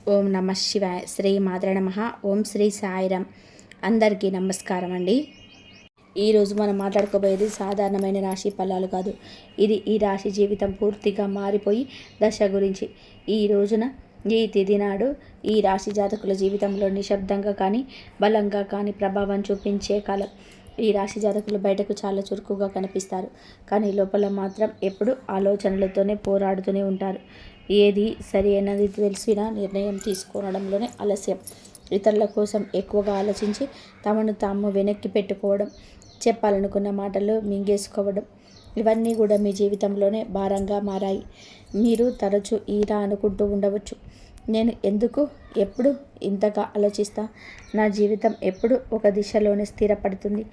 ఓం నమ శివాయ. శ్రీ మాత్రే నమః. ఓం శ్రీ సాయిరామ్. అందరికీ నమస్కారం అండి. ఈరోజు మనం మాట్లాడుకోబోయేది సాధారణమైన రాశి ఫలాలు కాదు. ఇది ఈ రాశి జీవితం పూర్తిగా మారిపోయి దశ గురించి. ఈ రోజున ఈ తిథి నాడు ఈ రాశి జాతకుల జీవితంలో నిశ్శబ్దంగా కానీ బలంగా కానీ ప్రభావం చూపించే కాలం. ఈ రాశి జాతకులు బయటకు చాలా చురుకుగా కనిపిస్తారు, కానీ లోపల మాత్రం ఎప్పుడు ఆలోచనలతోనే పోరాడుతూనే ఉంటారు. ఏది సరి అయినది తెలిసినా నిర్ణయం తీసుకోవడంలోనే ఆలస్యం. ఇతరుల కోసం ఎక్కువగా ఆలోచించి తమను తాము వెనక్కి పెట్టుకోవడం, చెప్పాలనుకున్న మాటలు మింగేసుకోవడం, ఇవన్నీ కూడా మీ జీవితంలోనే భారంగా మారాయి. మీరు తరచూ ఇలా అనుకుంటూ ఉండవచ్చు, నేను ఎందుకు ఎప్పుడు ఇంతగా ఆలోచిస్తా, నా జీవితం ఎప్పుడు ఒక దిశలోనే స్థిరపడుతుంది,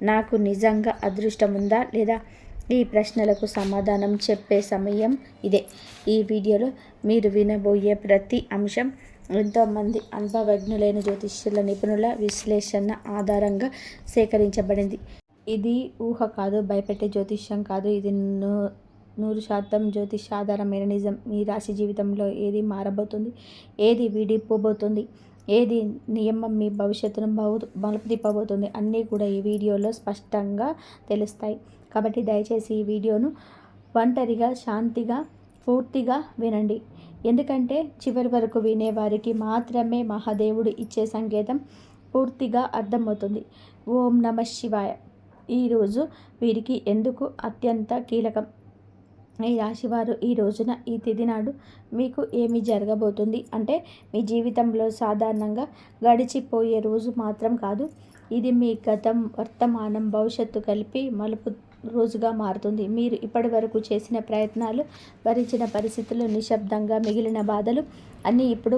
నాకు నిజంగా అదృష్టం ఉందా లేదా? ఈ ప్రశ్నలకు సమాధానం చెప్పే సమయం ఇదే. ఈ వీడియోలో మీరు వినబోయే ప్రతి అంశం ఎంతోమంది అనుభవజ్ఞులైన జ్యోతిష్యుల నిపుణుల విశ్లేషణ ఆధారంగా సేకరించబడింది. ఇది ఊహ కాదు, భయపెట్టే జ్యోతిష్యం కాదు. ఇది 100% జ్యోతిష ఆధారమైన నిజం. మీ రాశి జీవితంలో ఏది మారబోతుంది, ఏది విడిపోబోతుంది, ఏది నియమం మీ భవిష్యత్తును మలుపు తిప్పబోతుంది అన్నీ కూడా ఈ వీడియోలో స్పష్టంగా తెలుస్తాయి. కాబట్టి దయచేసి ఈ వీడియోను ఒంటరిగా శాంతిగా పూర్తిగా వినండి. ఎందుకంటే చివరి వరకు వినేవారికి మాత్రమే మహాదేవుడు ఇచ్చే సంకేతం పూర్తిగా అర్థమవుతుంది. ఓం నమ శివాయ. ఈరోజు వీరికి ఎందుకు అత్యంత కీలకం? ఈ రాశివారు ఈ రోజున ఈ తిథి నాడు మీకు ఏమి జరగబోతుంది అంటే, మీ జీవితంలో సాధారణంగా గడిచిపోయే రోజు మాత్రం కాదు, ఇది మీ గతం, వర్తమానం, భవిష్యత్తు కలిపి మలుపు రోజుగా మారుతుంది. మీరు ఇప్పటి వరకు చేసిన ప్రయత్నాలు, భరించిన పరిస్థితులు, నిశ్శబ్దంగా మిగిలిన బాధలు అన్నీ ఇప్పుడు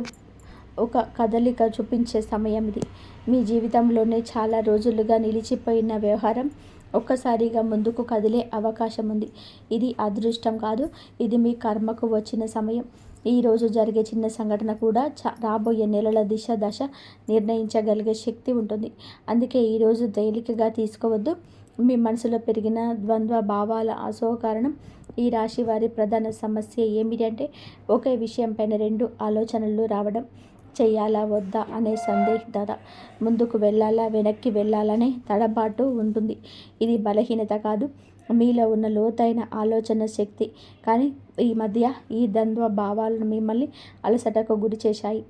ఒక కదలిక చూపించే సమయం ఇది. మీ జీవితంలోనే చాలా రోజులుగా నిలిచిపోయిన వ్యవహారం ఒక్కసారిగా ముందుకు కదిలే అవకాశం ఉంది. ఇది అదృష్టం కాదు, ఇది మీ కర్మకు వచ్చిన సమయం. ఈరోజు జరిగే చిన్న సంఘటన కూడా రాబోయే నెలల దశ నిర్ణయించగలిగే శక్తి ఉంటుంది. అందుకే ఈరోజు తేలికగా తీసుకోవద్దు. మీ మనసులో పెరిగిన ద్వంద్వ భావాల అసోకారణం. ఈ రాశి వారి ప్రధాన సమస్య ఏమిటంటే, ఒకే విషయంపైన రెండు ఆలోచనలు రావడం. చెయ్యాలా వద్దా అనే సందిగ్ధత, ముందుకు వెళ్ళాలా వెనక్కి వెళ్ళాలనే తడబాటు ఉంటుంది. ఇది బలహీనత కాదు, మీలో ఉన్న లోతైన ఆలోచన శక్తి. కానీ ఈ మధ్య ఈ ద్వంద్వ భావాలను మిమ్మల్ని అలసటకు గురి చేశాయి.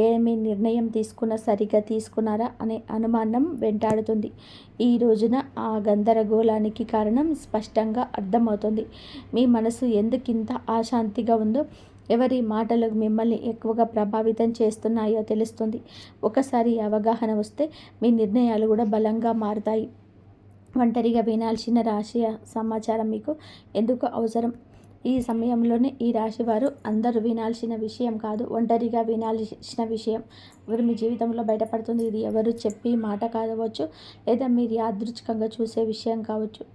ఏమి నిర్ణయం తీసుకున్నా సరిగ్గా తీసుకున్నారా అనే అనుమానం వెంటాడుతుంది. ఈ రోజున ఆ గందరగోళానికి కారణం స్పష్టంగా అర్థమవుతుంది. మీ మనసు ఎందుకింత అశాంతిగా ఉందో, ఎవరి మాటలు మిమ్మల్ని ఎక్కువగా ప్రభావితం చేస్తున్నాయో తెలుస్తుంది. ఒకసారి అవగాహన వస్తే మీ నిర్ణయాలు కూడా బలంగా మారుతాయి. ఒంటరిగా వినాల్సిన రాశి సమాచారం మీకు ఎందుకు అవసరం? ఈ సమయంలోనే ఈ రాశి వారు అందరూ వినాల్సిన విషయం కాదు, ఒంటరిగా వినాల్సిన విషయం. ఎవరు మీ జీవితంలో బయటపడుతుంది. ఇది ఎవరు చెప్పి మాట కావచ్చు, లేదా మీరు యాదృచ్ఛికంగా చూసే విషయం కావచ్చు,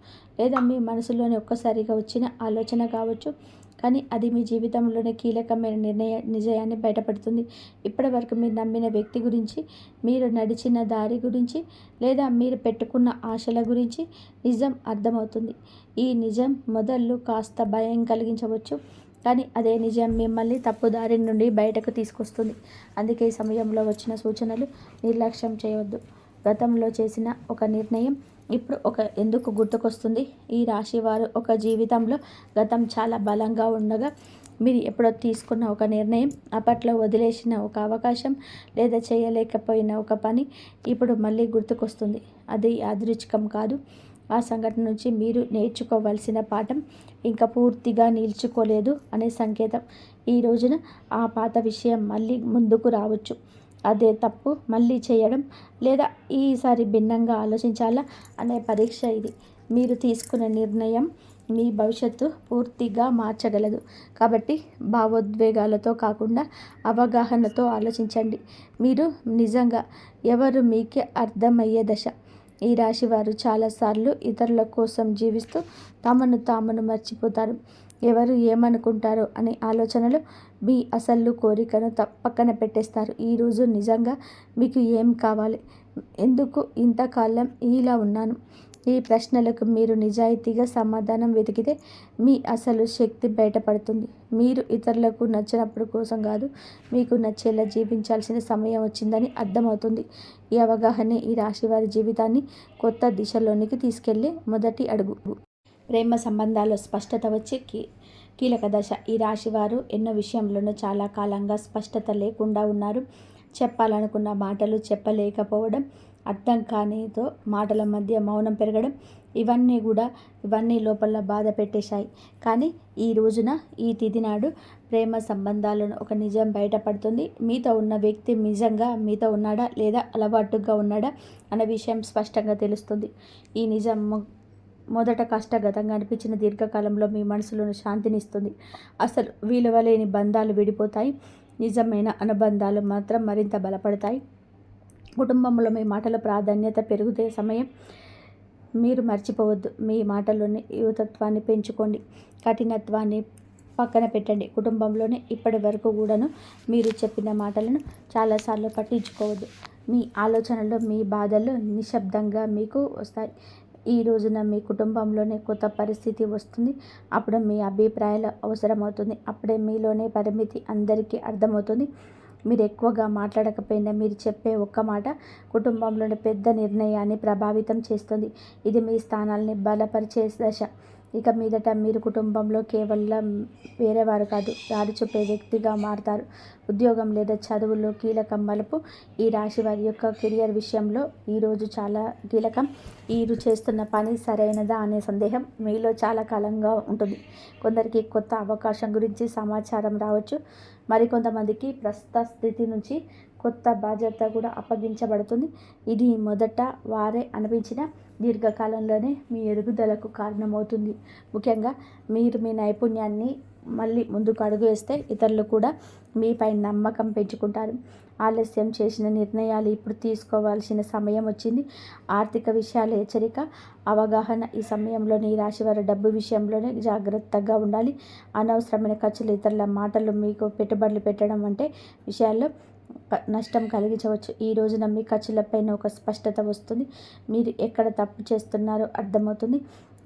లేదా మీ మనసులోని ఒక్కసారిగా వచ్చిన ఆలోచన కావచ్చు. కానీ అది మీ జీవితంలోనే కీలకమైన నిజయాన్ని బయటపడుతుంది. ఇప్పటి వరకు మీరు నమ్మిన వ్యక్తి గురించి, మీరు నడిచిన దారి గురించి, లేదా మీరు పెట్టుకున్న ఆశల గురించి నిజం అర్థమవుతుంది. ఈ నిజం మొదలు కాస్త భయం కలిగించవచ్చు, కానీ అదే నిజం మిమ్మల్ని తప్పుదారి నుండి బయటకు తీసుకొస్తుంది. అందుకే ఈ సమయంలో వచ్చిన సూచనలు నిర్లక్ష్యం చేయవద్దు. గతంలో చేసిన ఒక నిర్ణయం ఇప్పుడు ఎందుకు గుర్తుకొస్తుంది? ఈ రాశి వారు ఒక జీవితంలో గతం చాలా బలంగా ఉండగా, మీరు ఎప్పుడో తీసుకున్న ఒక నిర్ణయం, అప్పట్లో వదిలేసిన ఒక అవకాశం, లేదా చేయలేకపోయిన ఒక పని ఇప్పుడు మళ్ళీ గుర్తుకొస్తుంది. అది యాదృచ్ఛికం కాదు. ఆ సంఘటన నుంచి మీరు నేర్చుకోవాల్సిన పాఠం ఇంకా పూర్తిగా నిల్చుకోలేదు అనే సంకేతం. ఈ రోజున ఆ పాత విషయం మళ్ళీ ముందుకు రావచ్చు. అదే తప్పు మళ్ళీ చేయడం, లేదా ఈసారి భిన్నంగా ఆలోచించాలా అనే పరీక్ష ఇది. మీరు తీసుకున్న నిర్ణయం మీ భవిష్యత్తు పూర్తిగా మార్చగలదు. కాబట్టి భావోద్వేగాలతో కాకుండా అవగాహనతో ఆలోచించండి. మీరు నిజంగా ఎవరు మీకే అర్థమయ్యే దశ. ఈ రాశి వారు చాలాసార్లు ఇతరుల కోసం జీవిస్తూ తమను మర్చిపోతారు. ఎవరు ఏమనుకుంటారో అనే ఆలోచనలు మీ అసలు కోరికను పక్కన పెట్టేస్తారు. ఈరోజు నిజంగా మీకు ఏం కావాలి? ఎందుకు ఇంతకాలం ఇలా ఉన్నాను? ఈ ప్రశ్నలకు మీరు నిజాయితీగా సమాధానం వెతికితే మీ అసలు శక్తి బయటపడుతుంది. మీరు ఇతరులకు నచ్చినప్పుడు కోసం కాదు, మీకు నచ్చేలా జీవించాల్సిన సమయం వచ్చిందని అర్థమవుతుంది. ఈ అవగాహనే ఈ రాశి వారి జీవితాన్ని కొత్త దిశలోనికి తీసుకెళ్లే మొదటి అడుగు. ప్రేమ సంబంధాల్లో స్పష్టత వచ్చే కీలక దశ. ఈ రాశి వారు ఎన్నో విషయంలోనూ చాలా కాలంగా స్పష్టత లేకుండా ఉన్నారు. చెప్పాలనుకున్న మాటలు చెప్పలేకపోవడం, అర్థం కానితో మాటల మధ్య మౌనం పెరగడం, ఇవన్నీ లోపల బాధ పెట్టేశాయి. కానీ ఈ రోజున, ఈ తిథి నాడు ప్రేమ సంబంధాలను ఒక నిజం బయటపడుతుంది. మీతో ఉన్న వ్యక్తి నిజంగా మీతో ఉన్నాడా లేదా అలవాటుగా ఉన్నాడా అనే విషయం స్పష్టంగా తెలుస్తుంది. ఈ నిజం మొదట కష్టగతంగా అనిపించిన దీర్ఘకాలంలో మీ మనసులోని శాంతినిస్తుంది. అసలు విలువలేని బంధాలు విడిపోతాయి. నిజమైన అనుబంధాలు మాత్రం మరింత బలపడతాయి. కుటుంబంలో మీ మాటల ప్రాధాన్యత పెరుగుతే సమయం మీరు మర్చిపోవద్దు. మీ మాటల్లోని యువతత్వాన్ని పెంచుకోండి, కఠినత్వాన్ని పక్కన పెట్టండి. కుటుంబంలోనే ఇప్పటి వరకు కూడాను మీరు చెప్పిన మాటలను చాలాసార్లు పట్టించుకోవద్దు. మీ ఆలోచనలు, మీ బాధలు నిశ్శబ్దంగా మీకు వస్తాయి. ఈ రోజున మీ కుటుంబంలోనే కొత్త పరిస్థితి వస్తుంది. అప్పుడు మీ అభిప్రాయాలు అవసరమవుతుంది. అప్పుడే మీలోనే పరిమితి అందరికీ అర్థమవుతుంది. మీరు ఎక్కువగా మాట్లాడకపోయినా మీరు చెప్పే ఒక్క మాట కుటుంబంలోని పెద్ద నిర్ణయాన్ని ప్రభావితం చేస్తుంది. ఇది మీ స్థానాల్ని బలపరిచే దశ. ఇక మీదట మీరు కుటుంబంలో కేవలం వేరేవారు కాదు, దారి చూపే వ్యక్తిగా మారతారు. ఉద్యోగం లేదా చదువులో కీలక మలుపు. ఈ రాశి వారి యొక్క కెరియర్ విషయంలో ఈరోజు చాలా కీలకం. వీరు చేస్తున్న పని సరైనదా అనే సందేహం మీలో చాలా కాలంగా ఉంటుంది. కొందరికి కొత్త అవకాశం గురించి సమాచారం రావచ్చు. మరికొంతమందికి ప్రస్తుత స్థితి నుంచి కొత్త బాధ్యత కూడా అప్పగించబడుతుంది. ఇది మొదట వారే అనిపించిన దీర్ఘకాలంలోనే మీ ఎదుగుదలకు కారణమవుతుంది. ముఖ్యంగా మీరు మీ నైపుణ్యాన్ని మళ్ళీ ముందుకు అడుగు వేస్తే ఇతరులు కూడా మీపై నమ్మకం పెంచుకుంటారు. ఆలస్యం చేసిన నిర్ణయాలు ఇప్పుడు తీసుకోవాల్సిన సమయం వచ్చింది. ఆర్థిక విషయాల హెచ్చరిక, అవగాహన. ఈ సమయంలో ఈ రాశివారు డబ్బు విషయంలోనే జాగ్రత్తగా ఉండాలి. అనవసరమైన ఖర్చులు, ఇతరుల మాటలు మీకు పెట్టుబడులు పెట్టడం వంటి విషయాల్లో నష్టం కలిగించవచ్చు. ఈ రోజున మీ ఖర్చులపైన ఒక స్పష్టత వస్తుంది. మీరు ఎక్కడ తప్పు చేస్తున్నారో అర్థమవుతుంది.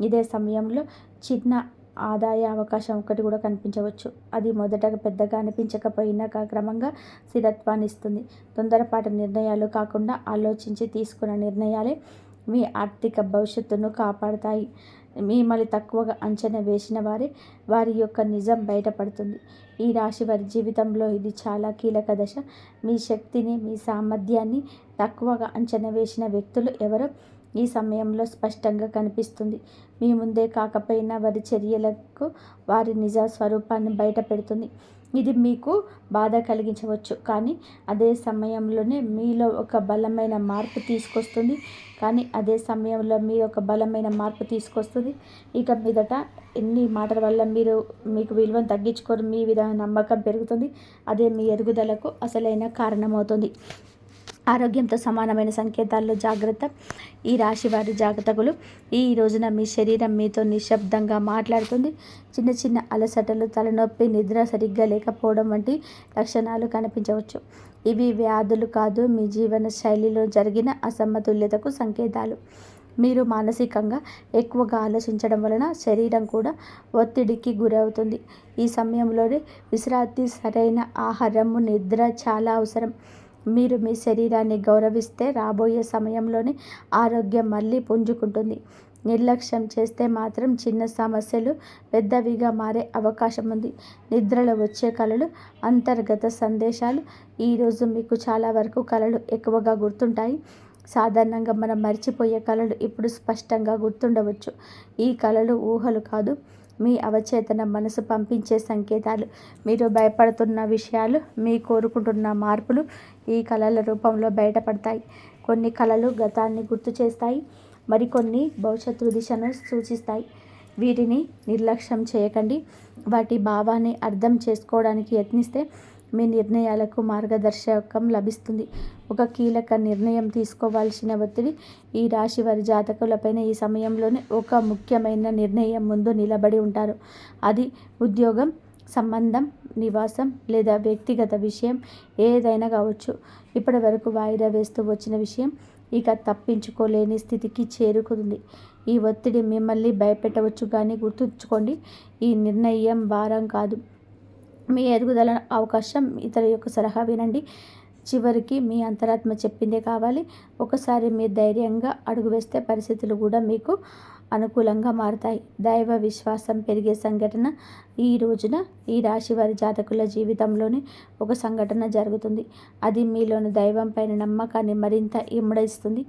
ఇదే సమయంలో చిన్న ఆదాయ అవకాశం ఒకటి కూడా కనిపించవచ్చు. అది మొదటగా పెద్దగా అనిపించకపోయినా క్రమంగా స్థిరత్వాన్ని ఇస్తుంది. తొందరపాటు నిర్ణయాలు కాకుండా ఆలోచించి తీసుకున్న నిర్ణయాలే మీ ఆర్థిక భవిష్యత్తును కాపాడుతాయి. మిమ్మల్ని తక్కువగా అంచనా వేసిన వారి యొక్క నిజం బయటపడుతుంది. ఈ రాశి వారి జీవితంలో ఇది చాలా కీలక దశ. మీ శక్తిని, మీ సామర్థ్యాన్ని తక్కువగా అంచనా వేసిన వ్యక్తులు ఎవరో ఈ సమయంలో స్పష్టంగా కనిపిస్తుంది. మీ ముందే కాకపోయినా వారి చర్యలకు వారి నిజ స్వరూపాన్ని బయట పెడుతుంది. ఇది మీకు బాధ కలిగించవచ్చు, కానీ అదే సమయంలోనే మీలో ఒక బలమైన మార్పు తీసుకొస్తుంది. ఇక మీదట ఎన్ని మాటల వల్ల మీకు విలువను తగ్గించుకొని మీ నమ్మకం పెరుగుతుంది. అదే మీ ఎదుగుదలకు అసలైన కారణమవుతుంది. ఆరోగ్యంతో సమానమైన సంకేతాల్లో జాగ్రత్త. ఈ రాశి వారి జాతకులు ఈ రోజున మీ శరీరం మీతో నిశ్శబ్దంగా మాట్లాడుతుంది. చిన్న చిన్న అలసటలు, తలనొప్పి, నిద్ర సరిగ్గా లేకపోవడం వంటి లక్షణాలు కనిపించవచ్చు. ఇవి వ్యాధులు కాదు, మీ జీవన శైలిలో జరిగిన అసమతుల్యతకు సంకేతాలు. మీరు మానసికంగా ఎక్కువగా ఆలోచించడం వలన శరీరం కూడా ఒత్తిడికి గురవుతుంది. ఈ సమయంలోనే విశ్రాంతి, సరైన ఆహారము, నిద్ర చాలా అవసరం. మీరు మీ శరీరాన్ని గౌరవిస్తే రాబోయే సమయంలోనే ఆరోగ్యం మళ్ళీ పుంజుకుంటుంది. నిర్లక్ష్యం చేస్తే మాత్రం చిన్న సమస్యలు పెద్దవిగా మారే అవకాశం ఉంది. నిద్రలో వచ్చే కలలు, అంతర్గత సందేశాలు. ఈరోజు మీకు చాలా వరకు కలలు ఎక్కువగా గుర్తుంటాయి. సాధారణంగా మనం మర్చిపోయే కలలు ఇప్పుడు స్పష్టంగా గుర్తుండవచ్చు. ఈ కలలు ఊహలు కాదు, మీ అవచేతన మనసు పంపించే సంకేతాలు. మీరు భయపడుతున్న విషయాలు, మీ కోరుకుంటున్న మార్పులు ఈ కళల రూపంలో బయటపడతాయి. కొన్ని కళలు గతాన్ని గుర్తు చేస్తాయి, మరికొన్ని భవిష్యత్తు దిశను సూచిస్తాయి. వీటిని నిర్లక్ష్యం చేయకండి. వాటి భావాన్ని అర్థం చేసుకోవడానికి యత్నిస్తే మీ నిర్ణయాలకు మార్గదర్శకం లభిస్తుంది. ఒక కీలక నిర్ణయం తీసుకోవాల్సిన ఒత్తిడి ఈ రాశి వారి జాతకులపైన ఈ సమయంలోనే ఒక ముఖ్యమైన నిర్ణయం ముందు నిలబడి ఉంటారు. అది ఉద్యోగం, సంబంధం, నివాసం లేదా వ్యక్తిగత విషయం ఏదైనా కావచ్చు. ఇప్పటి వరకు వాయిదా వేస్తూ వచ్చిన విషయం ఇక తప్పించుకోలేని స్థితికి చేరుకుంది. ఈ ఒత్తిడి మిమ్మల్ని భయపెట్టవచ్చు, కానీ గుర్తుంచుకోండి, ఈ నిర్ణయం భారం కాదు, మీ ఎదుగుదల అవకాశం. ఇతరుల యొక్క సలహా వినండి, చివరికి మీ అంతరాత్మ చెప్పిందే కావాలి. ఒకసారి మీరు ధైర్యంగా అడుగు వేస్తే పరిస్థితులు కూడా మీకు అనుకూలంగా మారుతాయి. దైవ విశ్వాసం పెరిగే సంఘటన. ఈ రోజున ఈ రాశి వారి జాతకుల జీవితంలోని ఒక సంఘటన జరుగుతుంది. అది మీలోని దైవం పైన నమ్మకాన్ని మరింత ఇమ్మడిస్తుంది.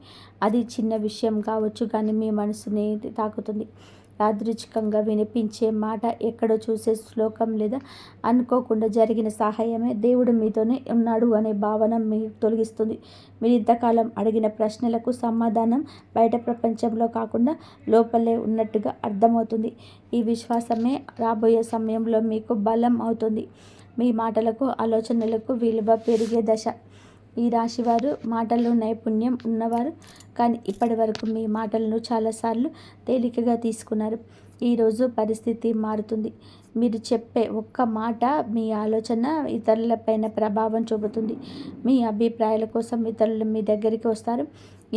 అది చిన్న విషయం కావచ్చు, కానీ మీ మనసుని తాకుతుంది. యాదృచ్ఛికంగా వినిపించే మాట, ఎక్కడో చూసే శ్లోకం లేదా అనుకోకుండా జరిగిన సహాయమే దేవుడు మీతోనే ఉన్నాడు అనే భావన మీకు తొలగిస్తుంది. మీరు ఇంతకాలం అడిగిన ప్రశ్నలకు సమాధానం బయట ప్రపంచంలో కాకుండా లోపలే ఉన్నట్టుగా అర్థమవుతుంది. ఈ విశ్వాసమే రాబోయే సమయంలో మీకు బలం అవుతుంది. మీ మాటలకు, ఆలోచనలకు విలువ పెరిగే దశ. ఈ రాశివారు మాటల్లో నైపుణ్యం ఉన్నవారు, కానీ ఇప్పటి వరకు మీ మాటలను చాలాసార్లు తేలికగా తీసుకున్నారు. ఈరోజు పరిస్థితి మారుతుంది. మీరు చెప్పే ఒక్క మాట మీ ఆలోచన ఇతరులపైన ప్రభావం చూపుతుంది. మీ అభిప్రాయాల కోసం ఇతరులు మీ దగ్గరికి వస్తారు.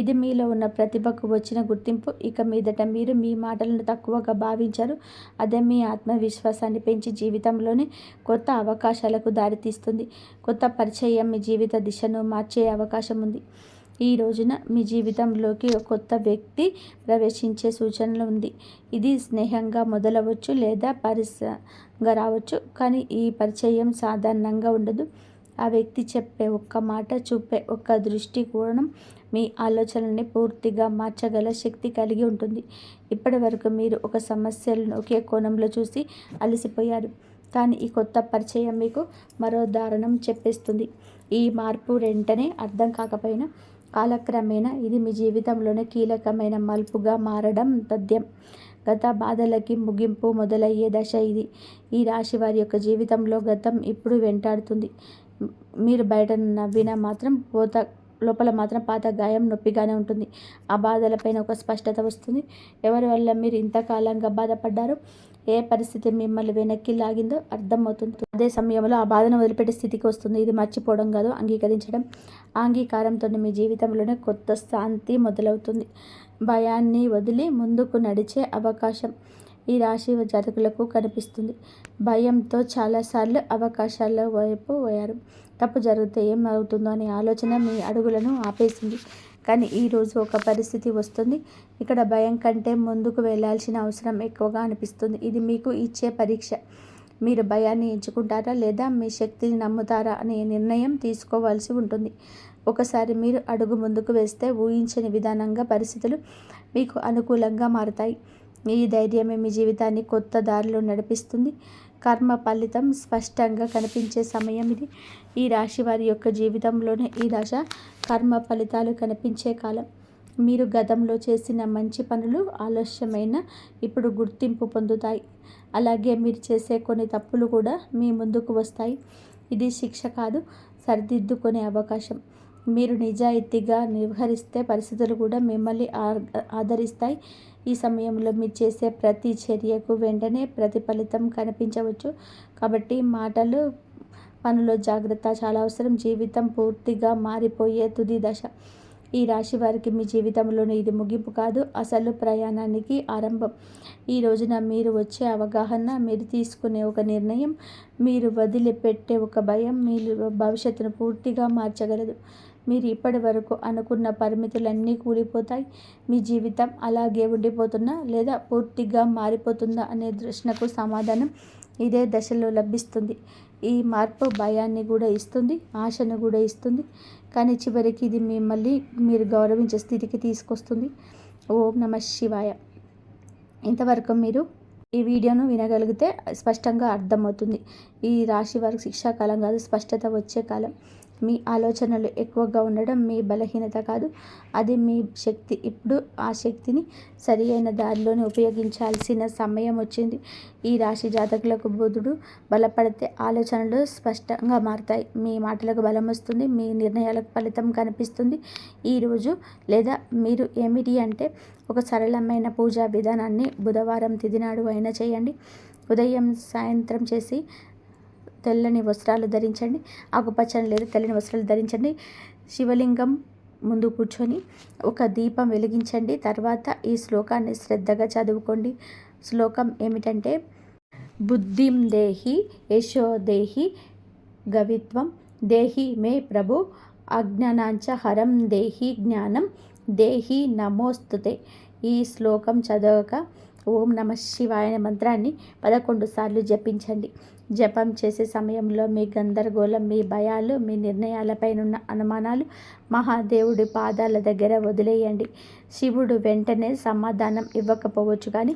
ఇది మీలో ఉన్న ప్రతిభకు వచ్చిన గుర్తింపు. ఇక మీదట మీరు మీ మాటలను తక్కువగా భావించారు. అదే మీ ఆత్మవిశ్వాసాన్ని పెంచి జీవితంలోని కొత్త అవకాశాలకు దారితీస్తుంది. కొత్త పరిచయం మీ జీవిత దిశను మార్చే అవకాశం ఉంది. ఈ రోజున మీ జీవితంలోకి ఒక కొత్త వ్యక్తి ప్రవేశించే సూచనలు ఉంది. ఇది స్నేహంగా మొదలవచ్చు లేదా పరిసంగా రావచ్చు, కానీ ఈ పరిచయం సాధారణంగా ఉండదు. ఆ వ్యక్తి చెప్పే ఒక్క మాట, చూపే ఒక్క దృష్టికోణం మీ ఆలోచనల్ని పూర్తిగా మార్చగల శక్తి కలిగి ఉంటుంది. ఇప్పటి వరకు మీరు ఒక సమస్యలను ఒకే కోణంలో చూసి అలసిపోయారు, కానీ ఈ కొత్త పరిచయం మీకు మరో దారుణం చెప్పేస్తుంది. ఈ మార్పు వెంటనే అర్థం కాకపోయినా కాలక్రమేణా ఇది మీ జీవితంలోనే కీలకమైన మలుపుగా మారడం తథ్యం. గత బాధలకి ముగింపు మొదలయ్యే దశ ఇది. ఈ రాశి వారి యొక్క జీవితంలో గతం ఇప్పుడు వెంటాడుతుంది. మీరు బయట నవ్వినా మాత్రం లోపల మాత్రం పాత గాయం నొప్పిగానే ఉంటుంది. ఆ బాధలపైన ఒక స్పష్టత వస్తుంది. ఎవరి వల్ల మీరు ఇంతకాలంగా బాధపడ్డారో, ఏ పరిస్థితి మిమ్మల్ని వెనక్కి లాగిందో అర్థమవుతుంది. అదే సమయంలో ఆ బాధను వదిలిపెట్టే స్థితికి వస్తుంది. ఇది మర్చిపోవడం కాదు, అంగీకరించడం. ఆ అంగీకారంతో మీ జీవితంలోనే కొత్త శాంతి మొదలవుతుంది. భయాన్ని వదిలి ముందుకు నడిచే అవకాశం ఈ రాశి జాతకులకు కనిపిస్తుంది. భయంతో చాలాసార్లు అవకాశాల వైపు పోయారు. తప్పు జరిగితే ఏం అవుతుందో అనే ఆలోచన మీ అడుగులను ఆపేసింది. కానీ ఈరోజు ఒక పరిస్థితి వస్తుంది, ఇక్కడ భయం కంటే ముందుకు వెళ్ళాల్సిన అవసరం ఎక్కువగా అనిపిస్తుంది. ఇది మీకు ఇచ్చే పరీక్ష. మీరు భయాన్ని ఎంచుకుంటారా లేదా మీ శక్తిని నమ్ముతారా అనే నిర్ణయం తీసుకోవాల్సి ఉంటుంది. ఒకసారి మీరు అడుగు ముందుకు వేస్తే ఊహించని విధానంగా పరిస్థితులు మీకు అనుకూలంగా మారుతాయి. ఈ ధైర్యమే మీ జీవితాన్ని కొత్త దారిలో నడిపిస్తుంది. కర్మ ఫలితం స్పష్టంగా కనిపించే సమయం ఇది. ఈ రాశి వారి యొక్క జీవితంలోనే ఈ దశ కర్మ ఫలితాలు కనిపించే కాలం. మీరు గతంలో చేసిన మంచి పనులు ఆలస్యమైన ఇప్పుడు గుర్తింపు పొందుతాయి. అలాగే మీరు చేసే కొన్ని తప్పులు కూడా మీ ముందుకు వస్తాయి. ఇది శిక్ష కాదు, సరిదిద్దుకునే అవకాశం. మీరు నిజాయితీగా వ్యవహరిస్తే పరిస్థితులు కూడా మిమ్మల్ని ఆదరిస్తాయి. ఈ సమయంలో మీరు చేసే ప్రతి చర్యకు వెంటనే ప్రతిఫలితం కనిపించవచ్చు. కాబట్టి మాటలు, పనుల జాగ్రత్త చాలా అవసరం. జీవితం పూర్తిగా మారిపోయే తుది దశ. ఈ రాశి వారికి మీ జీవితంలోని ఇది ముగింపు కాదు, అసలు ప్రయాణానికి ఆరంభం. ఈ రోజున మీరు వచ్చే అవగాహన, మీరు తీసుకునే ఒక నిర్ణయం, మీరు వదిలిపెట్టే ఒక భయం మీ భవిష్యత్తును పూర్తిగా మార్చగలదు. మీరు ఇప్పటి వరకు అనుకున్న పరిమితులన్నీ కూలిపోతాయి. మీ జీవితం అలాగే ఉండిపోతుందా లేదా పూర్తిగా మారిపోతుందా అనే ప్రశ్నకు సమాధానం ఇదే దశలో లభిస్తుంది. ఈ మార్పు భయాన్ని కూడా ఇస్తుంది, ఆశను కూడా ఇస్తుంది, కానీ చివరికి ఇది మిమ్మల్ని మీరు గౌరవించే స్థితికి తీసుకొస్తుంది. ఓం నమః శివాయ. ఇంతవరకు మీరు ఈ వీడియోను వినగలిగితే స్పష్టంగా అర్థమవుతుంది. ఈ రాశి వారికి శిక్షాకాలం కాదు, స్పష్టత వచ్చే కాలం. మీ ఆలోచనలు ఎక్కువగా ఉండడం మీ బలహీనత కాదు, అది మీ శక్తి. ఇప్పుడు ఆ శక్తిని సరి అయిన దారిలోనే ఉపయోగించాల్సిన సమయం వచ్చింది. ఈ రాశి జాతకులకు బుధుడు బలపడితే ఆలోచనలు స్పష్టంగా మారుతాయి. మీ మాటలకు బలం వస్తుంది, మీ నిర్ణయాలకు ఫలితం కనిపిస్తుంది. ఈరోజు లేదా మీరు ఏమిటి అంటే ఒక సరళమైన పూజా విధానాన్ని బుధవారం తిథి నాడు అయినా చేయండి. ఉదయం సాయంత్రం చేసి తెల్లని వస్త్రాలు ధరించండి. ఆకుపచ్చని లేదా తెల్లని వస్త్రాలు ధరించండి. శివలింగం ముందు కూర్చొని ఒక దీపం వెలిగించండి. తర్వాత ఈ శ్లోకాన్ని శ్రద్ధగా చదువుకోండి. శ్లోకం ఏమిటంటే, బుద్ధిం దేహి యశో దేహి గవిత్వం దేహి మే ప్రభు అజ్ఞానాంచ హరం దేహి జ్ఞానం దేహి నమోస్తుతే. ఈ శ్లోకం చదవక ఓం నమ శివాయ మంత్రాన్ని 11 సార్లు జపించండి. జపం చేసే సమయంలో మీ గందరగోళం, మీ భయాలు, మీ నిర్ణయాలపైనున్న అనుమానాలు మహాదేవుడి పాదాల దగ్గర వదిలేయండి. శివుడు వెంటనే సమాధానం ఇవ్వకపోవచ్చు, కానీ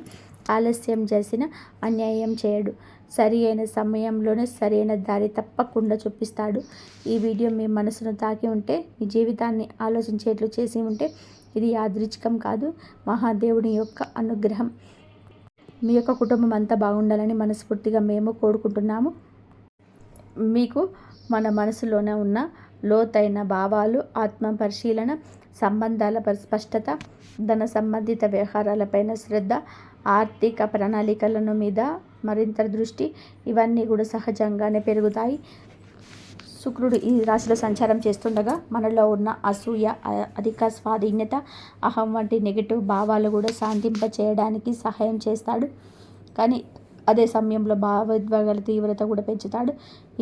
ఆలస్యం చేసిన అన్యాయం చేయడు. సరి అయిన సమయంలోనే సరైన దారి తప్పకుండా చూపిస్తాడు. ఈ వీడియో మీ మనసును తాకి ఉంటే, మీ జీవితాన్ని ఆలోచించేట్లు చేసి ఉంటే, ఇది యాదృచ్ఛికం కాదు, మహాదేవుని యొక్క అనుగ్రహం. మీ యొక్క కుటుంబం అంతా బాగుండాలని మనస్ఫూర్తిగా మేము కోరుకుంటున్నాము. మీకు మన మనసులోనే ఉన్న లోతైన భావాలు, ఆత్మ పరిశీలన, సంబంధాల స్పష్టత, ధన సంబంధిత వ్యవహారాలపైన శ్రద్ధ, ఆర్థిక ప్రణాళికలను మీద మరింత దృష్టి, ఇవన్నీ కూడా సహజంగానే పెరుగుతాయి. శుక్రుడు ఈ రాశిలో సంచారం చేస్తుండగా మనలో ఉన్న అసూయ, అధిక స్వాధీన్యత, అహం వంటి నెగిటివ్ భావాలు కూడా శాంతింప చేయడానికి సహాయం చేస్తాడు. కానీ అదే సమయంలో భావోద్వేగాల తీవ్రత కూడా పెంచుతాడు.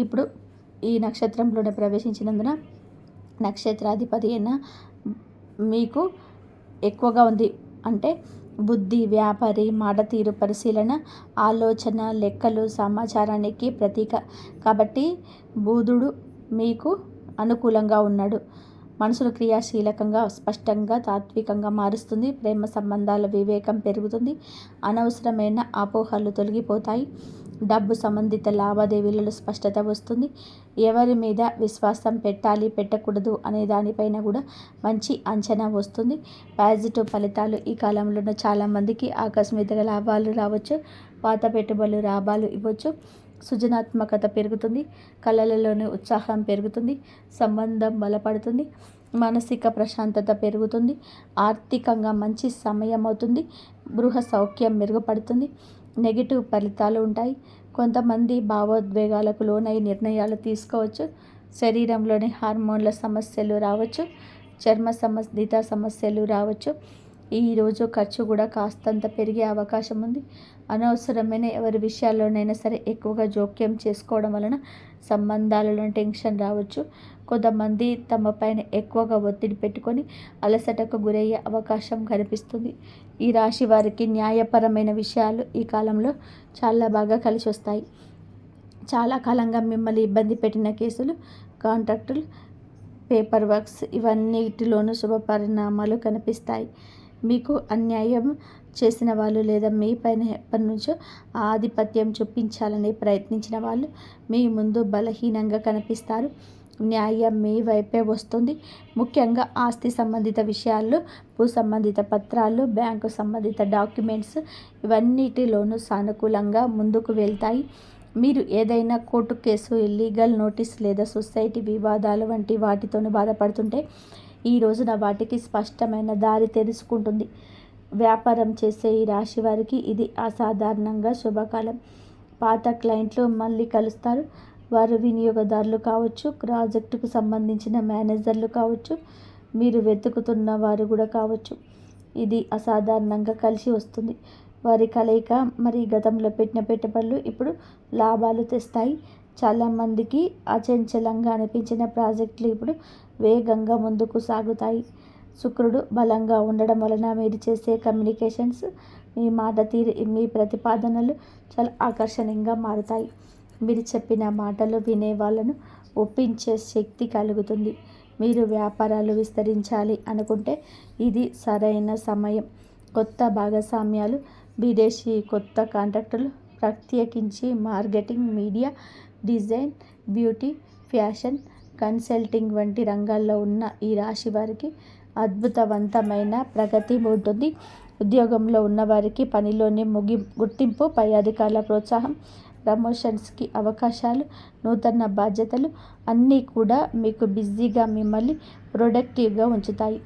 ఇప్పుడు ఈ నక్షత్రంలోనే ప్రవేశించినందున నక్షత్రాధిపతి అయిన మీకు ఎక్కువగా ఉంది. అంటే బుద్ధి, వ్యాపారి, మాట తీరు, పరిశీలన, ఆలోచన, లెక్కలు, సమాచారానికి ప్రతీక. కాబట్టి బుధుడు మీకు అనుకూలంగా ఉన్నాడు. మనసును క్రియాశీలకంగా, స్పష్టంగా, తాత్వికంగా మారుస్తుంది. ప్రేమ సంబంధాల వివేకం పెరుగుతుంది. అనవసరమైన అపోహలు తొలగిపోతాయి. డబ్బు సంబంధిత లావాదేవీలలో స్పష్టత వస్తుంది. ఎవరి మీద విశ్వాసం పెట్టాలి, పెట్టకూడదు అనే దానిపైన కూడా మంచి అంచనా వస్తుంది. పాజిటివ్ ఫలితాలు ఈ కాలంలో చాలామందికి ఆకస్మిక లాభాలు రావచ్చు. పాత పెట్టుబడులు లాభాలు ఇవ్వచ్చు. సృజనాత్మకత పెరుగుతుంది. కళలలోని ఉత్సాహం పెరుగుతుంది. సంబంధం బలపడుతుంది. మానసిక ప్రశాంతత పెరుగుతుంది. ఆర్థికంగా మంచి సమయం అవుతుంది. గృహ సౌఖ్యం మెరుగుపడుతుంది. నెగిటివ్ ఫలితాలు ఉంటాయి. కొంతమంది భావోద్వేగాలకు లోనై నిర్ణయాలు తీసుకోవచ్చు. శరీరంలోని హార్మోన్ల సమస్యలు రావచ్చు. చర్మ సంబంధిత సమస్యలు రావచ్చు. ఈరోజు ఖర్చు కూడా కాస్తంత పెరిగే అవకాశం ఉంది. అనవసరమైన ఎవరి విషయాల్లోనైనా సరే ఎక్కువగా జోక్యం చేసుకోవడం వలన సంబంధాలలో టెన్షన్ రావచ్చు. కొంతమంది తమ పైన ఎక్కువగా ఒత్తిడి పెట్టుకొని అలసటకు గురయ్యే అవకాశం కనిపిస్తుంది. ఈ రాశి వారికి న్యాయపరమైన విషయాలు ఈ కాలంలో చాలా బాగా కలిసి వస్తాయి. చాలా కాలంగా మిమ్మల్ని ఇబ్బంది పెట్టిన కేసులు, కాంట్రాక్టులు, పేపర్ వర్క్స్ ఇవన్నిటిలోనూ శుభ పరిణామాలు కనిపిస్తాయి. మీకు అన్యాయం చేసిన వాళ్ళు లేదా మీ పైన ఎప్పటి నుంచో ఆధిపత్యం చూపించాలని ప్రయత్నించిన వాళ్ళు మీ ముందు బలహీనంగా కనిపిస్తారు. న్యాయం మీ వైపే వస్తుంది. ముఖ్యంగా ఆస్తి సంబంధిత విషయాల్లో, భూ సంబంధిత పత్రాలు, బ్యాంకు సంబంధిత డాక్యుమెంట్స్ ఇవన్నిటిలోనూ సానుకూలంగా ముందుకు వెళ్తాయి. మీరు ఏదైనా కోర్టు కేసు, లీగల్ నోటీస్ లేదా సొసైటీ వివాదాలు వంటి వాటితోనూ బాధపడుతుంటే ఈ రోజున వాటికి స్పష్టమైన దారి తెరుచుకుంటుంది. వ్యాపారం చేసే ఈ రాశి వారికి ఇది అసాధారణంగా శుభకాలం. పాత క్లయింట్లు మళ్ళీ కలుస్తారు. వారు వినియోగదారులు కావచ్చు, ప్రాజెక్టుకు సంబంధించిన మేనేజర్లు కావచ్చు, మీరు వెతుకుతున్న వారు కూడా కావచ్చు. ఇది అసాధారణంగా కలిసి వస్తుంది. వారి కలయిక మరి గతంలో పెట్టిన పెట్టుబడులు ఇప్పుడు లాభాలు తెస్తాయి. చాలామందికి అచంచలంగా అనిపించిన ప్రాజెక్టులు ఇప్పుడు వేగంగా ముందుకు సాగుతాయి. శుక్రుడు బలంగా ఉండడం వలన మీరు చేసే కమ్యూనికేషన్స్, మీ మాట తీరు, మీ ప్రతిపాదనలు చాలా ఆకర్షణీయంగా మారుతాయి. మీరు చెప్పిన మాటలు వినే వాళ్ళను ఒప్పించే శక్తి కలుగుతుంది. మీరు వ్యాపారాలు విస్తరించాలి అనుకుంటే ఇది సరైన సమయం. కొత్త భాగస్వామ్యాలు, విదేశీ కొత్త కాంట్రాక్టులు, ప్రత్యేకించి marketing, media, design, beauty, fashion, consulting వంటి రంగాల్లో ఉన్న ఈ రాశి వారికి అద్భుతవంతమైన ప్రగతి ఉంటుంది. ఉద్యోగంలో ఉన్నవారికి పనిలోని గుర్తింపు, పై అధికారుల ప్రోత్సాహం, ప్రమోషన్స్కి అవకాశాలు, నూతన బాధ్యతలు అన్నీ కూడా మీకు బిజీగా, మిమ్మల్ని ప్రొడక్టివ్గా ఉంచుతాయి.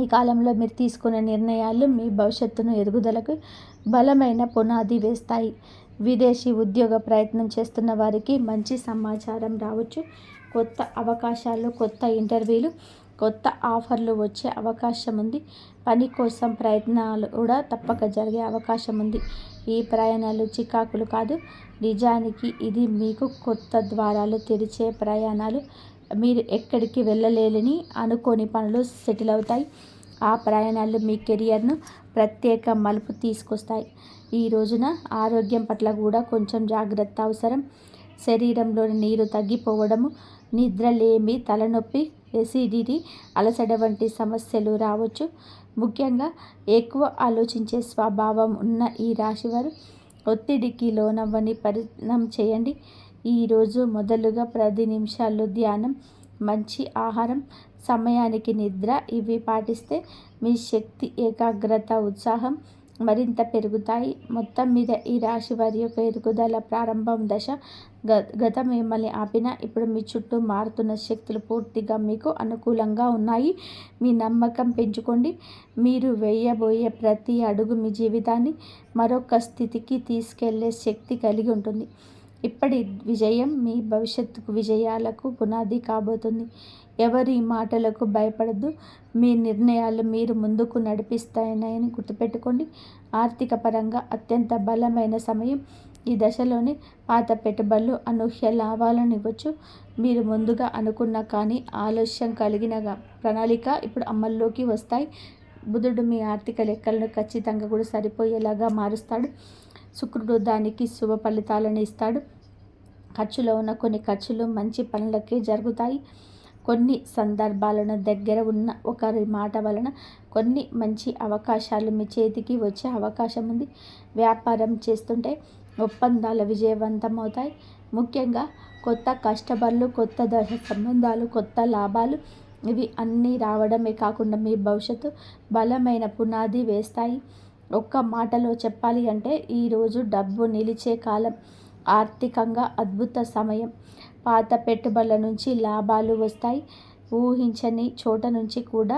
ఈ కాలంలో మీరు తీసుకునే నిర్ణయాలు మీ భవిష్యత్తును ఎదుగుదలకు బలమైన పునాది వేస్తాయి. విదేశీ ఉద్యోగ ప్రయత్నం చేస్తున్న వారికి మంచి సమాచారం రావచ్చు. కొత్త అవకాశాలు, కొత్త ఇంటర్వ్యూలు, కొత్త ఆఫర్లు వచ్చే అవకాశం ఉంది. పని కోసం ప్రయత్నాలు కూడా తప్పక జరిగే అవకాశం ఉంది. ఈ ప్రయాణాలు చికాకులు కాదు, నిజానికి ఇది మీకు కొత్త ద్వారాలు తెరిచే ప్రయాణాలు. మీరు ఎక్కడికి వెళ్ళలేని అనుకోని పనులు సెటిల్ అవుతాయి. ఆ ప్రయాణాలు మీ కెరియర్ను ప్రత్యేక మలుపు తీసుకొస్తాయి. ఈ రోజున ఆరోగ్యం పట్ల కూడా కొంచెం జాగ్రత్త అవసరం. శరీరంలోని నీరు తగ్గిపోవడము, నిద్రలేమి, తలనొప్పి, ఎసిడిటీ, అలసట వంటి సమస్యలు రావచ్చు. ముఖ్యంగా ఎక్కువ ఆలోచించే స్వభావం ఉన్న ఈ రాశివారు ఒత్తిడికి లోనవ్వని ప్రయత్నం చేయండి. ఈరోజు మొదలుగా 10 నిమిషాలు ధ్యానం, మంచి ఆహారం, సమయానికి నిద్ర ఇవి పాటిస్తే మీ శక్తి, ఏకాగ్రత, ఉత్సాహం మరింత పెరుగుతాయి. మొత్తం మీద ఈ రాశి వారి యొక్క ఎదుగుదల ప్రారంభం దశ. గతం మిమ్మల్ని ఆపినా ఇప్పుడు మీ చుట్టూ మారుతున్న శక్తులు పూర్తిగా మీకు అనుకూలంగా ఉన్నాయి. మీ నమ్మకం పెంచుకోండి. మీరు వేయబోయే ప్రతి అడుగు మీ జీవితాన్ని మరొక స్థితికి తీసుకెళ్లే శక్తి కలిగి ఉంటుంది. ఇప్పటి విజయం మీ భవిష్యత్తుకు విజయాలకు పునాది కాబోతుంది. ఎవరి మాటలకు భయపడద్దు. మీ నిర్ణయాలు మీరు ముందుకు నడిపిస్తాయని గుర్తుపెట్టుకోండి. ఆర్థిక పరంగా అత్యంత బలమైన సమయం. ఈ దశలోనే పాత పెట్టుబడులు అనూహ్య లాభాలను ఇవ్వచ్చు. మీరు ముందుగా అనుకున్న కానీ ఆలస్యం కలిగిన ప్రణాళిక ఇప్పుడు అమల్లోకి వస్తాయి. బుధుడు మీ ఆర్థిక లెక్కలను ఖచ్చితంగా కూడా సరిపోయేలాగా మారుస్తాడు. శుక్రుడు దానికి శుభ ఫలితాలను ఇస్తాడు. ఖర్చులో ఉన్న కొన్ని ఖర్చులు మంచి పనులకే జరుగుతాయి. కొన్ని సందర్భాలను దగ్గర ఉన్న ఒకరి మాట వలన కొన్ని మంచి అవకాశాలు మీ చేతికి వచ్చే అవకాశం ఉంది. వ్యాపారం చేస్తుంటే ఒప్పందాలు విజయవంతమవుతాయి. ముఖ్యంగా కొత్త కస్టమర్లు, కొత్త దశ సంబంధాలు, కొత్త లాభాలు ఇవి అన్నీ రావడమే కాకుండా మీ భవిష్యత్తు బలమైన పునాది వేస్తాయి. ఒక్క మాటలో చెప్పాలి అంటే ఈరోజు డబ్బు నిలిచే కాలం. ఆర్థికంగా అద్భుత సమయం. పాత పెట్టుబడుల నుంచి లాభాలు వస్తాయి. ఊహించని చోట నుంచి కూడా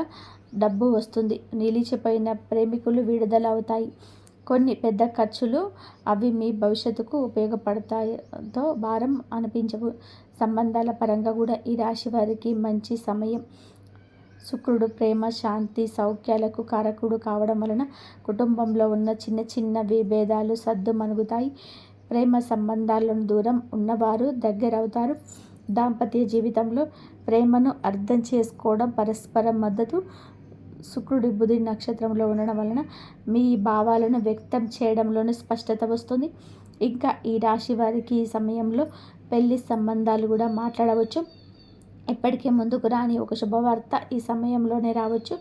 డబ్బు వస్తుంది. నిలిచిపోయిన ప్రేమికులు విడుదల అవుతాయి. కొన్ని పెద్ద ఖర్చులు అవి మీ భవిష్యత్తుకు ఉపయోగపడతాయితో భారం అనిపించవు. సంబంధాల పరంగా కూడా ఈ రాశి వారికి మంచి సమయం. శుక్రుడు ప్రేమ, శాంతి, సౌఖ్యాలకు కారకుడు కావడం వలన కుటుంబంలో ఉన్న చిన్న చిన్న విభేదాలు సద్దుమణుగుతాయి. ప్రేమ సంబంధాలను దూరం ఉన్నవారు దగ్గరవుతారు. దాంపత్య జీవితంలో ప్రేమను అర్థం చేసుకోవడం, పరస్పర మద్దతు. శుక్రుడి బుధి నక్షత్రంలో ఉండడం వలన మీ భావాలను వ్యక్తం చేయడంలోనూ స్పష్టత వస్తుంది. ఇంకా ఈ రాశి వారికి ఈ సమయంలో పెళ్లి సంబంధాలు కూడా మాట్లాడవచ్చు. ఇప్పటికే ముందుకు రాని ఒక శుభవార్త ఈ సమయంలోనే రావచ్చు.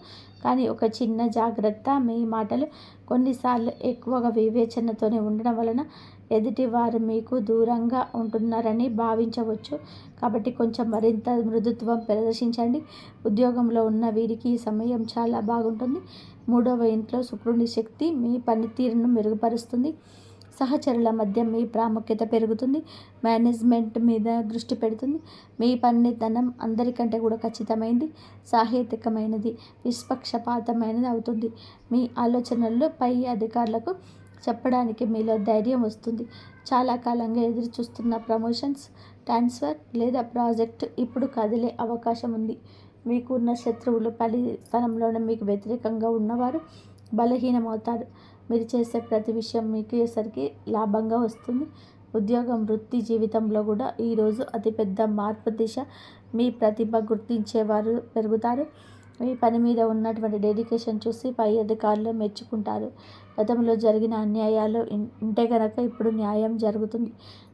కానీ ఒక చిన్న జాగ్రత్త, మీ మాటలు కొన్నిసార్లు ఎక్కువగా వివేచనతోనే ఉండడం వలన ఎదుటివారు మీకు దూరంగా ఉంటున్నారని భావించవచ్చు. కాబట్టి కొంచెం మరింత మృదుత్వం ప్రదర్శించండి. ఉద్యోగంలో ఉన్న వీరికి ఈ సమయం చాలా బాగుంటుంది. 3వ ఇంట్లో శుక్రుని శక్తి మీ పనితీరును మెరుగుపరుస్తుంది. సహచరుల మధ్య మీ ప్రాముఖ్యత పెరుగుతుంది. మేనేజ్మెంట్ మీద దృష్టి పెడుతుంది. మీ పనితనం అందరికంటే కూడా ఖచ్చితమైనది, సాహిత్యకమైనది, నిష్పక్షపాతమైనది అవుతుంది. మీ ఆలోచనల్లో పై అధికారులకు చెప్పడానికి మీలో ధైర్యం వస్తుంది. చాలా కాలంగా ఎదురు చూస్తున్న ప్రమోషన్స్, ట్రాన్స్ఫర్ లేదా ప్రాజెక్టు ఇప్పుడు కదిలే అవకాశం ఉంది. మీకున్న శత్రువులు పని స్థలంలోనే మీకు వ్యతిరేకంగా ఉన్నవారు బలహీనమవుతారు. మీరు చేసే ప్రతి విషయం మీకు సరికి లాభంగా వస్తుంది. ఉద్యోగం, వృత్తి జీవితంలో కూడా ఈరోజు అతిపెద్ద మార్పు దిశ. మీ ప్రతిభ గుర్తించేవారు పెరుగుతారు. మీ పని మీద ఉన్నటువంటి డెడికేషన్ చూసి పై అధికారులు మెచ్చుకుంటారు. గతంలో జరిగిన అన్యాయాలు ఉంటే కనుక ఇప్పుడు న్యాయం జరుగుతుంది.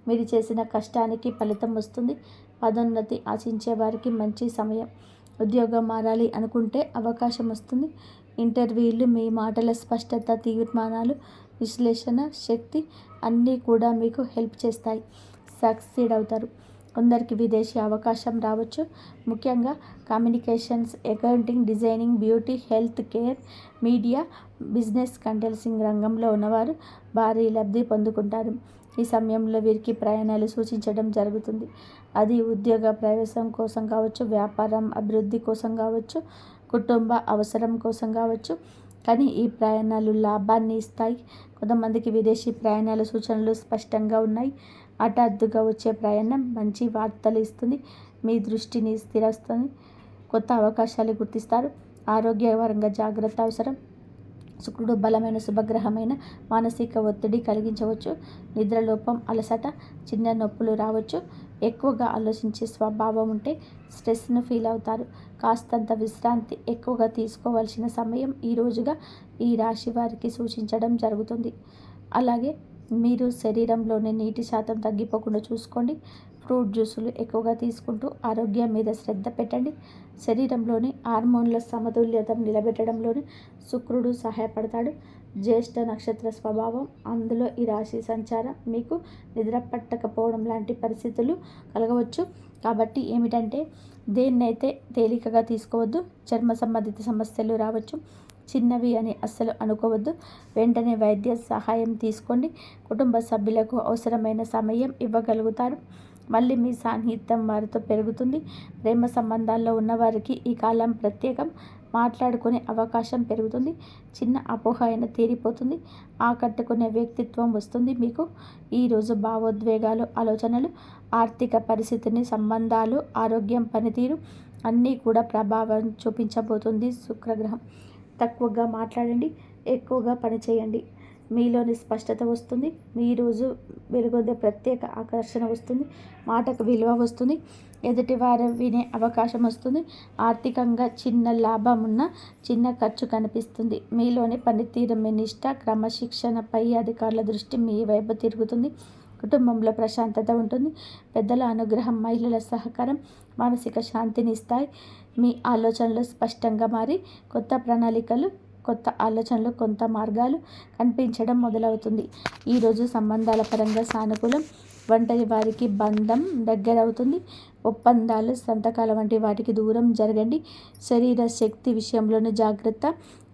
మీరు చేసిన కష్టానికి ఫలితం వస్తుంది. పదోన్నతి ఆశించే వారికి మంచి సమయం. ఉద్యోగం మారాలి అనుకుంటే అవకాశం వస్తుంది. ఇంటర్వ్యూలు మీ మాటల స్పష్టత, తీర్మానాలు, విశ్లేషణ శక్తి అన్నీ కూడా మీకు హెల్ప్ చేస్తాయి. సక్సీడ్ అవుతారు. కొందరికి విదేశీ అవకాశం రావచ్చు. ముఖ్యంగా communications, accounting, designing, beauty, health care, media, business, consulting రంగంలో ఉన్నవారు భారీ లబ్ధి పొందుకుంటారు. ఈ సమయంలో వీరికి ప్రయాణాలు సూచించడం జరుగుతుంది. అది ఉద్యోగ ప్రవేశం కోసం కావచ్చు, వ్యాపారం అభివృద్ధి కోసం కావచ్చు, కుటుంబ అవసరం కోసం కావచ్చు. కానీ ఈ ప్రయాణాలు లాభాన్ని ఇస్తాయి. కొంతమందికి విదేశీ ప్రయాణాల సూచనలు స్పష్టంగా ఉన్నాయి. హఠాత్తుగా వచ్చే ప్రయాణం మంచి వార్తలు ఇస్తుంది. మీ దృష్టిని స్థిరస్తుంది. కొత్త అవకాశాలు గుర్తిస్తారు. ఆరోగ్యపరంగా జాగ్రత్త అవసరం. శుక్రుడు బలమైన శుభగ్రహమైన మానసిక ఒత్తిడి కలిగించవచ్చు. నిద్రలోపం, అలసట, చిన్న నొప్పులు రావచ్చు. ఎక్కువగా ఆలోచించే స్వభావం ఉంటే స్ట్రెస్ను ఫీల్ అవుతారు. కాస్తంత విశ్రాంతి ఎక్కువగా తీసుకోవాల్సిన సమయం ఈ రోజుగా ఈ రాశి వారికి సూచించడం జరుగుతుంది. అలాగే మీరు శరీరంలోని నీటి శాతం తగ్గిపోకుండా చూసుకోండి. ఫ్రూట్ జ్యూసులు ఎక్కువగా తీసుకుంటూ ఆరోగ్యం మీద శ్రద్ధ పెట్టండి. శరీరంలోని హార్మోన్ల సమతుల్యత నిలబెట్టడంలోని శుక్రుడు సహాయపడతాడు. జ్యేష్ఠ నక్షత్ర స్వభావం, అందులో ఈ రాశి సంచారం మీకు నిద్ర పట్టకపోవడం లాంటి పరిస్థితులు కలగవచ్చు. కాబట్టి ఏమిటంటే దేన్నైతే తేలికగా తీసుకోవద్దు. చర్మ సంబంధిత సమస్యలు రావచ్చు. చిన్నవి అని అస్సలు అనుకోవద్దు. వెంటనే వైద్య సహాయం తీసుకోండి. కుటుంబ సభ్యులకు అవసరమైన సమయం ఇవ్వగలుగుతారు. మళ్ళీ మీ సాన్నిహిత్యం వారితో పెరుగుతుంది. ప్రేమ సంబంధాల్లో ఉన్నవారికి ఈ కాలం ప్రత్యేకం. మాట్లాడుకునే అవకాశం పెరుగుతుంది. చిన్న అపోహ అయినా తీరిపోతుంది. ఆకట్టుకునే వ్యక్తిత్వం వస్తుంది మీకు. ఈరోజు భావోద్వేగాలు, ఆలోచనలు, ఆర్థిక పరిస్థితిని, సంబంధాలు, ఆరోగ్యం, పనితీరు అన్నీ కూడా ప్రభావం చూపించబోతుంది శుక్రగ్రహం. తక్కువగా మాట్లాడండి, ఎక్కువగా పనిచేయండి. మీలోని స్పష్టత వస్తుంది. మీ రోజు వెలుగొందే ప్రత్యేక ఆకర్షణ వస్తుంది. మాటకు విలువ వస్తుంది. ఎదుటివారు వినే అవకాశం వస్తుంది. ఆర్థికంగా చిన్న లాభం ఉన్న చిన్న ఖర్చు కనిపిస్తుంది. మీలోని పనితీరు, మీ నిష్ఠ, క్రమశిక్షణ, పై అధికారుల దృష్టి మీ వైపు తిరుగుతుంది. కుటుంబంలో ప్రశాంతత ఉంటుంది. పెద్దల అనుగ్రహం, మహిళల సహకారం మానసిక శాంతిని ఇస్తాయి. మీ ఆలోచనలు స్పష్టంగా మారి కొత్త ప్రణాళికలు, కొత్త ఆలోచనలు, కొత్త మార్గాలు కనిపించడం మొదలవుతుంది. ఈరోజు సంబంధాల పరంగా సానుకూలం. ఒంటరి వారికి బంధం దగ్గరవుతుంది. ఒప్పందాలు, సంతకాల వంటి వాటికి దూరం జరగండి. శరీర శక్తి విషయంలోనూ జాగ్రత్త.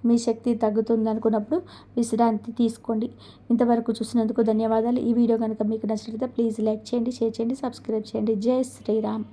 మీ శక్తి తగ్గుతుందనుకున్నప్పుడు విశ్రాంతి తీసుకోండి. ఇంతవరకు చూసినందుకు ధన్యవాదాలు. ఈ వీడియో కనుక మీకు నచ్చినట్లయితే ప్లీజ్ లైక్ చేయండి, షేర్ చేయండి, సబ్స్క్రైబ్ చేయండి. జై శ్రీరామ్.